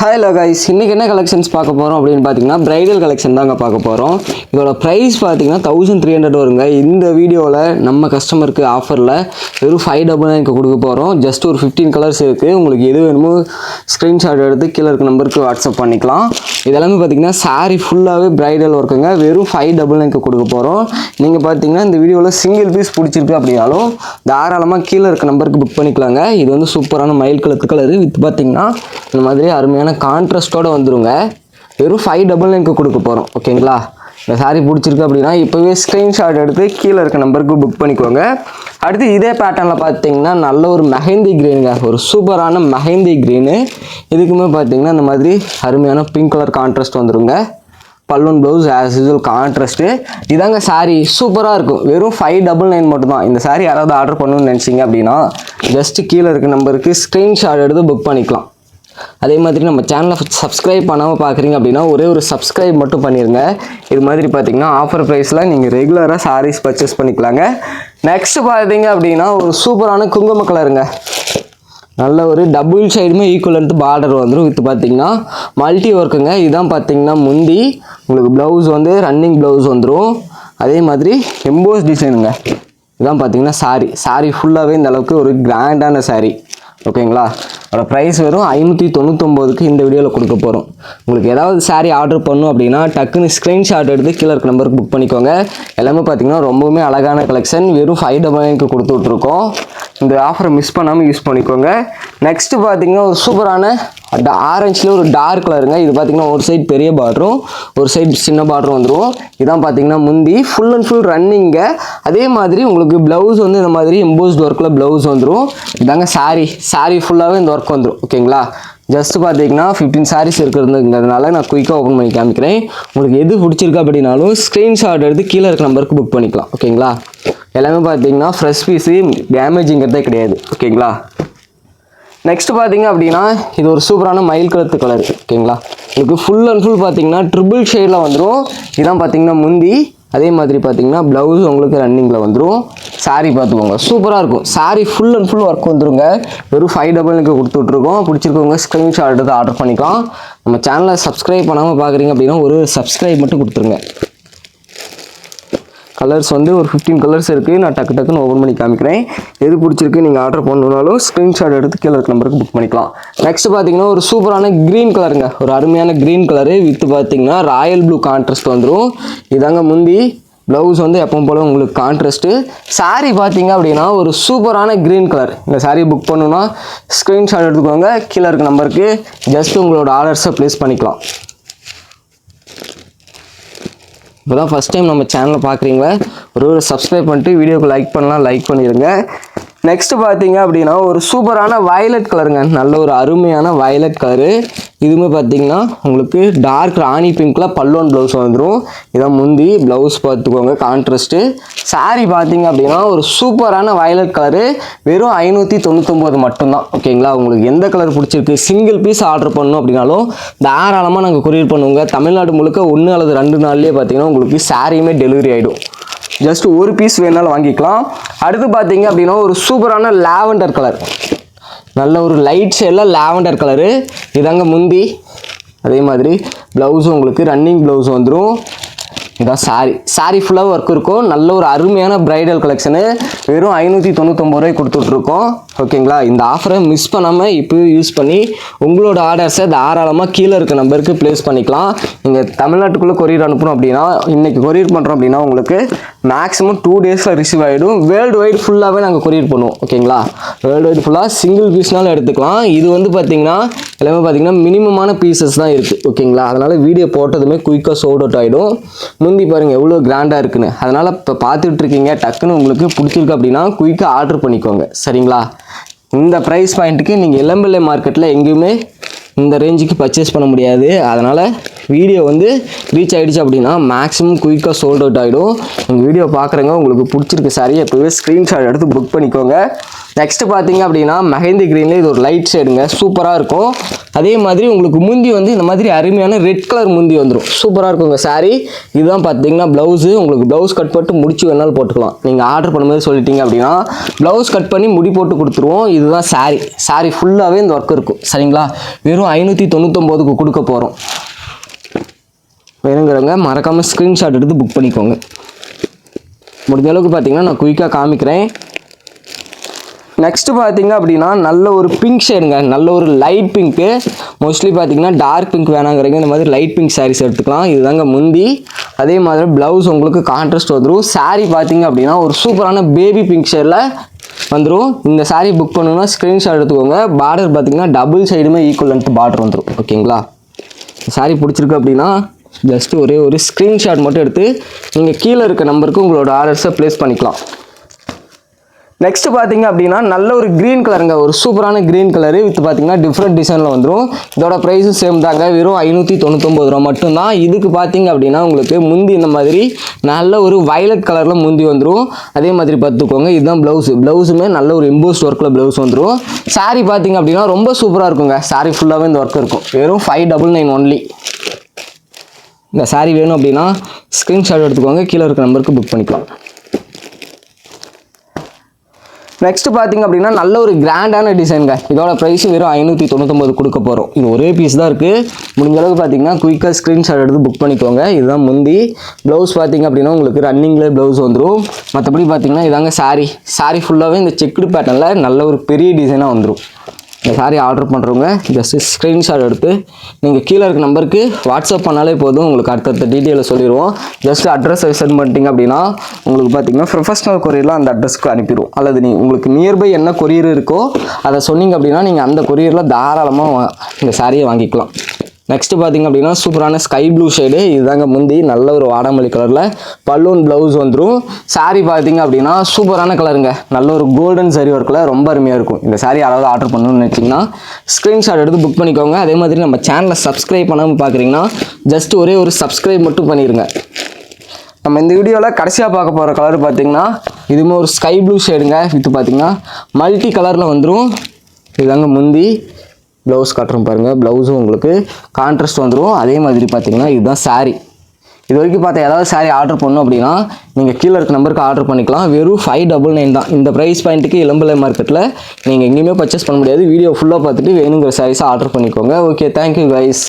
Hi guys, இன்னைக்கு என்ன collections பார்க்க போகிறோம் அப்படின்னு பார்த்தீங்கன்னா பிரைடல் கலெக்ஷன் தாங்க பார்க்க போகிறோம். இதோட ப்ரைஸ் பார்த்தீங்கன்னா 1300 வருங்க. இந்த வீடியோவில் நம்ம கஸ்டமருக்கு ஆஃபரில் வெறும் 599 கொடுக்க போகிறோம். ஜஸ்ட் ஒரு 15 கலர்ஸ் இருக்குது. உங்களுக்கு எது வேணுமோ ஸ்க்ரீன்ஷாட் எடுத்து கீழே இருக்க நம்பருக்கு வாட்ஸ்அப் பண்ணிக்கலாம். இதெல்லாமே பார்த்தீங்கன்னா சாரீ ஃபுல்லாகவே பிரைடல் ஒர்க்குங்க. வெறும் 599 கொடுக்க போகிறோம். நீங்கள் பார்த்தீங்கன்னா இந்த வீடியோவில் சிங்கிள் பீஸ் பிடிச்சிருக்கு அப்படின்னாலும் தாராளமாக கீழே இருக்க நம்பருக்கு புக் பண்ணிக்கலாங்க. இது வந்து சூப்பரான மயில் கலர் கலரு வித் பார்த்தீங்கன்னா இந்த மாதிரி அருமையான கான்ட்ராஸ்டோட வந்துருங்க. வெறும் 599 கொடுக்க போகிறோம். ஓகேங்களா? இந்த சாரீ பிடிச்சிருக்கு அப்படின்னா இப்போவே ஸ்க்ரீன்ஷாட் எடுத்து கீழே இருக்க நம்பருக்கு புக் பண்ணிக்கோங்க. அடுத்து இதே பேட்டர்னில் பார்த்தீங்கன்னா நல்ல ஒரு மெஹந்தி க்ரீனுங்க, ஒரு சூப்பரான மெஹந்தி க்ரீனு. இதுக்குமே பார்த்தீங்கன்னா இந்த மாதிரி அருமையான பிங்க் கலர் கான்ட்ராஸ்ட் வந்துருங்க. பல்லுன் ப்ளவுஸ் ஆஸ் யூஸ்வல் கான்ட்ராஸ்ட்டு. இதாங்க சாரீ சூப்பராக இருக்கும். வெறும் 599 மட்டும்தான். இந்த சாரீ யாராவது ஆர்டர் பண்ணணும்னு நினச்சிங்க அப்படின்னா ஜஸ்ட்டு கீழே இருக்க நம்பருக்கு ஸ்க்ரீன்ஷாட் எடுத்து புக் பண்ணிக்கலாம். அதே மாதிரி நம்ம சேனலை சப்ஸ்கிரைப் பண்ணாமல் பார்க்குறீங்க அப்படின்னா ஒரே ஒரு சப்ஸ்கிரைப் மட்டும் பண்ணிடுங்க. இது மாதிரி பார்த்தீங்கன்னா ஆஃபர் ப்ரைஸில் நீங்கள் ரெகுலராக சாரீஸ் பர்ச்சேஸ் பண்ணிக்கலாங்க. நெக்ஸ்ட் பார்த்தீங்க அப்படின்னா ஒரு சூப்பரான குங்கும கலருங்க. நல்ல ஒரு டபுள் சைடுமே ஈக்குவல் எடுத்து பார்டர் வந்துடும். வித்து பார்த்தீங்கன்னா மல்டி ஒர்க்குங்க. இதான் பார்த்தீங்கன்னா முந்தி உங்களுக்கு ப்ளவுஸ் வந்து ரன்னிங் ப்ளவுஸ் வந்துடும். அதே மாதிரி எம்போஸ் டிசைனுங்க. இதான் பார்த்தீங்கன்னா சாரீ ஃபுல்லாகவே இந்த அளவுக்கு ஒரு கிராண்டான சாரீ. ஓகேங்களா? அதோட ப்ரைஸ் வெறும் 599க்கு இந்த வீடியோவில் கொடுக்க போகிறோம். உங்களுக்கு ஏதாவது சாரீ ஆர்டர் பண்ணணும் அப்படின்னா டக்குன்னு ஸ்க்ரீன்ஷாட் எடுத்து கீழே இருக்க நம்பருக்கு புக் பண்ணிக்கோங்க. எல்லாமே பார்த்தீங்கன்னா ரொம்பவுமே அழகான கலெக்ஷன். வெறும் 599க்கு கொடுத்து விட்ருக்கோம். இந்த ஆஃபரை மிஸ் பண்ணாமல் யூஸ் பண்ணிக்கோங்க. நெக்ஸ்ட்டு பார்த்தீங்கன்னா ஒரு சூப்பரான ஆரஞ்சில் ஒரு டார்க் கலருங்க. இது பார்த்தீங்கன்னா ஒரு சைடு பெரிய பார்டரும் ஒரு சைடு சின்ன பார்டரும் வந்துடும். இதான் பார்த்தீங்கன்னா முந்தி ஃபுல் அண்ட் ஃபுல் ரன்னிங்க. அதே மாதிரி உங்களுக்கு ப்ளவுஸ் வந்து இந்த மாதிரி எம்போஸ்ட் ஒர்க்கில் ப்ளவுஸ் வந்துடும். இதாங்க சாரீ ஃபுல்லாகவே இந்த ஒர்க் வந்துடும். ஓகேங்களா? ஜஸ்ட் பார்த்தீங்கன்னா 15 சாரீஸ் இருக்கிறதுங்கிறதுனால நான் குயிக்காக ஓப்பன் பண்ணி காமிக்கிறேன். உங்களுக்கு எது பிடிச்சிருக்கு அப்படின்னாலும் ஸ்க்ரீன்ஷாட் எடுத்து கீழே இருக்க நம்பருக்கு புக் பண்ணிக்கலாம். ஓகேங்களா? எல்லாமே பார்த்தீங்கன்னா ஃப்ரெஷ் பீஸு, டேமேஜிங்கிறதே கிடையாது. ஓகேங்களா? நெக்ஸ்ட் பார்த்தீங்க அப்படின்னா இது ஒரு சூப்பரான மயில் கலத்து கலர். ஓகேங்களா? உங்களுக்கு ஃபுல் அண்ட் ஃபுல் பார்த்தீங்கன்னா ட்ரிபிள் ஷேடில் வந்துடும். இதான் பார்த்தீங்கன்னா முந்தி. அதே மாதிரி பார்த்தீங்கன்னா ப்ளவுஸ் உங்களுக்கு ரன்னிங்கில் வந்துடும். சாரீ பார்த்துக்கோங்க, சூப்பராக இருக்கும். Sari full and full work வந்துருங்க. வெறும் 599க்கு கொடுத்து விட்ருக்கோம். பிடிச்சிருக்கவங்க ஸ்க்ரீன்ஷாட் எடுத்து ஆர்டர் பண்ணிக்கலாம். நம்ம சேனலை சப்ஸ்கிரைப் பண்ணாமல் பார்க்குறீங்க அப்படின்னா ஒரு சப்ஸ்கிரைப் மட்டும் கொடுத்துருங்க. கலர்ஸ் வந்து ஒரு 15 கலர்ஸ் இருக்குது. நான் டக்குன்னு ஓப்பன் பண்ணி காமிக்கிறேன். எது பிடிச்சிருக்கு நீங்கள் ஆர்டர் பண்ணணுன்னாலும் ஸ்க்ரீன்ஷாட் எடுத்து கீழே இருக்க நம்பருக்கு புக் பண்ணிக்கலாம். நெக்ஸ்ட் பார்த்தீங்கன்னா ஒரு சூப்பரான க்ரீன் கலருங்க. ஒரு அருமையான க்ரீன் கலரு வித் பார்த்தீங்கன்னா ராயல் ப்ளூ கான்ட்ராஸ்ட் வந்துடும். இதாங்க முந்தி. ப்ளவுஸ் வந்து எப்பவும் போல உங்களுக்கு கான்ட்ராஸ்ட்டு. சாரீ பார்த்தீங்க அப்படின்னா ஒரு சூப்பரான க்ரீன் கலர். இந்த சாரீ புக் பண்ணணுன்னா ஸ்க்ரீன்ஷாட் எடுத்துக்கோங்க. கீழே இருக்க நம்பருக்கு ஜஸ்ட் உங்களோட ஆர்டர்ஸை ப்ளேஸ் பண்ணிக்கலாம். இப்போ தான் ஃபஸ்ட் டைம் நம்ம சேனலை பார்க்குறீங்களா, ஒரு சப்ஸ்கிரைப் பண்ணிட்டு வீடியோக்கு லைக் பண்ணலாம், லைக் பண்ணிடுங்க. நெக்ஸ்ட்டு பார்த்தீங்க அப்படின்னா ஒரு சூப்பரான வயலட் கலருங்க. நல்ல ஒரு அருமையான வயலட் கலரு. இதுவுமே பார்த்தீங்கன்னா உங்களுக்கு டார்க் ராணி பிங்க்கில் பல்லுவன் ப்ளவுஸ் வந்துடும். இதான் முந்தி. ப்ளவுஸ் பார்த்துக்கோங்க கான்ட்ராஸ்ட்டு. சாரீ பார்த்தீங்க அப்படின்னா ஒரு சூப்பரான வயலட் கலரு. வெறும் 599 மட்டும்தான். ஓகேங்களா? உங்களுக்கு எந்த கலர் பிடிச்சிருக்கு சிங்கிள் பீஸ் ஆர்டர் பண்ணணும் அப்படின்னாலும் தாராளமாக நாங்கள் கொரியர் பண்ணுவோங்க. தமிழ்நாடு முழுக்க 1 அல்லது 2 நாள்லேயே பார்த்தீங்கன்னா உங்களுக்கு சாரியுமே டெலிவரி ஆகிடும். ஜஸ்ட் ஒரு பீஸ் வேணாலும் வாங்கிக்கலாம். அடுத்து பார்த்தீங்க அப்படின்னா ஒரு சூப்பரான லாவெண்டர் கலர். நல்ல ஒரு லைட் ஷேடில் லாவெண்டர் கலரு. இதாங்க முந்தி. அதே மாதிரி ப்ளவுஸும் உங்களுக்கு ரன்னிங் ப்ளவுஸ் வந்துடும். இதான் சாரீ ஃபுல்லாக ஒர்க் இருக்கும். நல்ல ஒரு அருமையான பிரைடல் கலெக்ஷனு. வெறும் 599 ரூபாய் கொடுத்துட்ருக்கோம். ஓகேங்களா? இந்த ஆஃபரை மிஸ் பண்ணாமல் இப்போயும் யூஸ் பண்ணி உங்களோட ஆர்டர்ஸை தாராளமாக கீழே இருக்க நம்பருக்கு ப்ளேஸ் பண்ணிக்கலாம். நீங்கள் தமிழ்நாட்டுக்குள்ளே கொரியர் அனுப்பணும் அப்படின்னா இன்றைக்கி கொரியர் பண்ணுறோம் அப்படின்னா உங்களுக்கு மேக்ஸிமம் 2 டேஸில் ரிசீவ் ஆகிடும். வேர்ல்டு வைடு ஃபுல்லாகவே நாங்கள் கொரியர் பண்ணுவோம். ஓகேங்களா? வேர்ல்டு வைடு ஃபுல்லாக சிங்கிள் பீஸ்னாலும் எடுத்துக்கலாம். இது வந்து பார்த்திங்கன்னா எல்லாமே பார்த்திங்கன்னா மினிமமான பீசஸ் தான் இருக்குது. ஓகேங்களா? அதனால் வீடியோ போட்டதுமே குயிக்காக சோல்ட் அவுட் ஆகிடும். முந்தி பாருங்கள் எவ்வளோ கிராண்டாக இருக்குன்னு. அதனால் இப்போ பார்த்துட்ருக்கீங்க. டக்குன்னு உங்களுக்கு பிடிச்சிருக்கு அப்படின்னா குயிக்காக ஆர்டர் பண்ணிக்கோங்க. சரிங்களா? இந்த ப்ரைஸ் பாயிண்ட்டுக்கு நீங்கள் இளம்பிள்ளை மார்க்கெட்டில் எங்கேயுமே இந்த ரேஞ்சுக்கு பர்ச்சேஸ் பண்ண முடியாது. அதனால் வீடியோ வந்து ரீச் ஆகிடுச்சு அப்படின்னா மேக்ஸிமம் குயிக்காக சோல்ட் அவுட் ஆகிடும். உங்கள் வீடியோ பார்க்குறவங்க உங்களுக்கு பிடிச்சிருக்க சாரி எப்போவே ஸ்க்ரீன்ஷாட் எடுத்து புக் பண்ணிக்கோங்க. நெக்ஸ்ட்டு பார்த்தீங்க அப்படின்னா மெஹந்தி க்ரீனில் இது ஒரு லைட் ஷேடுங்க, சூப்பராக இருக்கும். அதே மாதிரி உங்களுக்கு முந்தி வந்து இந்த மாதிரி அருமையான ரெட் கலர் முந்தி வந்துடும், சூப்பராக இருக்குங்க சாரி. இதுதான் பார்த்தீங்கன்னா ப்ளவுஸு. உங்களுக்கு ப்ளவுஸ் கட் பண்ணிட்டு முடிச்சு வேணாலும் போட்டுக்கலாம். நீங்கள் ஆர்டர் பண்ணும்போது சொல்லிட்டீங்க அப்படின்னா ப்ளவுஸ் கட் பண்ணி முடி போட்டு கொடுத்துருவோம். இதுதான் சாரி ஃபுல்லாகவே இந்த ஒர்க் இருக்கும் சரிங்களா. வெறும் 599க்கு கொடுக்க போகிறோம். வேணுங்கிறவங்க மறக்காமல் ஸ்க்ரீன்ஷாட் எடுத்து புக் பண்ணிக்கோங்க. முடிஞ்ச அளவுக்கு பார்த்தீங்கன்னா நான் குயிக்காக காமிக்கிறேன். நெக்ஸ்ட்டு பார்த்தீங்க அப்படின்னா நல்ல ஒரு பிங்க் ஷேடுங்க, நல்ல ஒரு லைட் பிங்க்கு. மோஸ்ட்லி பார்த்தீங்கன்னா டார்க் பிங்க் வேணாங்கிறீங்க இந்த மாதிரி லைட் பிங்க் சாரீஸ் எடுத்துக்கலாம். இதுதாங்க முந்தி. அதே மாதிரி ப்ளவுஸ் உங்களுக்கு கான்ட்ராஸ்ட் வந்துடும். சாரீ பார்த்தீங்க அப்படின்னா ஒரு சூப்பரான பேபி பிங்க் ஷேடில் வந்துடும். இந்த சாரீ புக் பண்ணணும்னா ஸ்க்ரீன்ஷாட் எடுத்துக்கோங்க. பார்டர் பார்த்தீங்கன்னா டபுள் சைடுமே ஈக்குவல் லென்த் பார்டர் வந்துடும். ஓகேங்களா. சாரீ பிடிச்சிருக்கு அப்படின்னா ஜஸ்ட்டு ஒரே ஒரு ஸ்க்ரீன்ஷாட் மட்டும் எடுத்து நீங்கள் கீழே இருக்க நம்பருக்கு உங்களோட ஆர்டர்ஸை ப்ளேஸ் பண்ணிக்கலாம். நெக்ஸ்ட் பார்த்தீங்க அப்படின்னா நல்ல ஒரு க்ரீன் கலருங்க, ஒரு சூப்பரான க்ரீன் கலரு வித் பார்த்தீங்கன்னா டிஃப்ரெண்ட் டிசைனில் வந்துடும். இதோட ப்ரைஸும் சேம் தாங்க, வெறும் 599 ரூபா மட்டும்தான். இதுக்கு பார்த்தீங்க அப்படின்னா உங்களுக்கு முந்தி இந்த மாதிரி நல்ல ஒரு வயலட் கலரில் முந்தி வந்துடும். அதே மாதிரி பார்த்துக்கோங்க. இதுதான் ப்ளவுஸுமே நல்ல ஒரு எம்போஸ்ட் ஒர்க்கில் ப்ளவுஸ் வந்துடும். சாரீ பார்த்தீங்க அப்படின்னா ரொம்ப சூப்பராக இருக்குங்க. சாரீ ஃபுல்லாகவே இந்த ஒர்க் இருக்கும். வெறும் 599 ஒன்லி. இந்த சாரீ வேணும் அப்படின்னா ஸ்க்ரீன்ஷாட் எடுத்துக்கோங்க, கீழே இருக்க நம்பருக்கு புக் பண்ணிக்கலாம். நெக்ஸ்ட் பார்த்தீங்க அப்படின்னா நல்ல ஒரு கிராண்டான டிசைனுங்க. இதோட ப்ரைஸும் வெறும் 599 கொடுக்க போகிறோம். இது ஒரே பீஸ் தான் இருக்குது. முடிஞ்ச அளவுக்கு பார்த்தீங்கன்னா குயிக்காக ஸ்க்ரீன்ஷாட் எடுத்து புக் பண்ணிக்கோங்க. இதுதான் முந்தி. ப்ளவுஸ் பார்த்தீங்க அப்படின்னா உங்களுக்கு ரன்னிங்லேயே ப்ளவுஸ் வந்துடும். மற்றபடி பார்த்தீங்கன்னா இதாங்க சாரீ ஃபுல்லாகவே இந்த செக்குடு பேட்டர்னில் நல்ல ஒரு பெரிய டிசைனாக வந்துடும். இந்த சாரீ ஆர்டர் பண்ணுறவங்க ஜஸ்ட் ஸ்க்ரீன்ஷாட் எடுத்து நீங்கள் கீழே இருக்க நம்பருக்கு வாட்ஸ்அப் பண்ணாலே போதும். உங்களுக்கு அடுத்தடுத்த டீட்டெயிலை சொல்லிடுவோம். ஜஸ்ட் அட்ரஸை சென்ட் பண்ணிட்டீங்க அப்படின்னா உங்களுக்கு பார்த்தீங்கன்னா ப்ரொஃபஷனல் கொரியரில் அந்த அட்ரஸ்க்கு அனுப்பிடுவோம். அல்லது உங்களுக்கு நியர்பை என்ன கொரியர் இருக்கோ அதை சொன்னீங்க அப்படின்னா நீங்கள் அந்த கொரியரில் தாராளமாக இந்த சாரியை வாங்கிக்கலாம். நெக்ஸ்ட்டு பார்த்தீங்க அப்படின்னா சூப்பரான ஸ்கை ப்ளூ ஷேடு. இதுதாங்க முந்தி. நல்ல ஒரு வாடாமல்லி கலரில் பலூன் ப்ளவுஸ் வந்துடும். சாரீ பார்த்தீங்க அப்படின்னா சூப்பரான கலருங்க, நல்ல ஒரு கோல்டன் சரி ஒர்க்கில் ரொம்ப அருமையாக இருக்கும். இந்த சாரீ யாராவது ஆர்டர் பண்ணணும்னு நினச்சிங்கன்னா ஸ்க்ரீன்ஷாட் எடுத்து புக் பண்ணிக்கோங்க. அதே மாதிரி நம்ம சேனலை சப்ஸ்கிரைப் பண்ணாமல் பார்க்குறீங்கன்னா ஜஸ்ட் ஒரே ஒரு சப்ஸ்கிரைப் மட்டும் பண்ணிடுங்க. நம்ம இந்த வீடியோவில் கடைசியாக பார்க்க போகிற கலர் பார்த்தீங்கன்னா இதுவுமே ஒரு ஸ்கை ப்ளூ ஷேடுங்க. வித்து பார்த்தீங்கன்னா மல்டி கலரில் வந்துடும். இதுதாங்க முந்தி. ப்ளவுஸ் காட்டுறோம் பாருங்கள். ப்ளவுஸும் உங்களுக்கு கான்ட்ராஸ்ட் வந்துடும். அதே மாதிரி பார்த்தீங்கன்னா இதுதான் சாரீ. இது வரைக்கும் பார்த்தா ஏதாவது சாரீ ஆர்டர் பண்ணணும் அப்படின்னா நீங்கள் கீழே இருக்க நம்பருக்கு ஆர்டர் பண்ணிக்கலாம். வெறும் 599 தான். இந்த ப்ரைஸ் பாயிண்ட்டுக்கு இளம்பிள்ளை மார்க்கெட்டில் நீங்கள் எங்கேயுமே பர்ச்சேஸ் பண்ண முடியாது. வீடியோ ஃபுல்லாக பார்த்துட்டு வேணுங்கிற சாரீஸை ஆர்டர் பண்ணிக்கோங்க. Okay, thank you guys.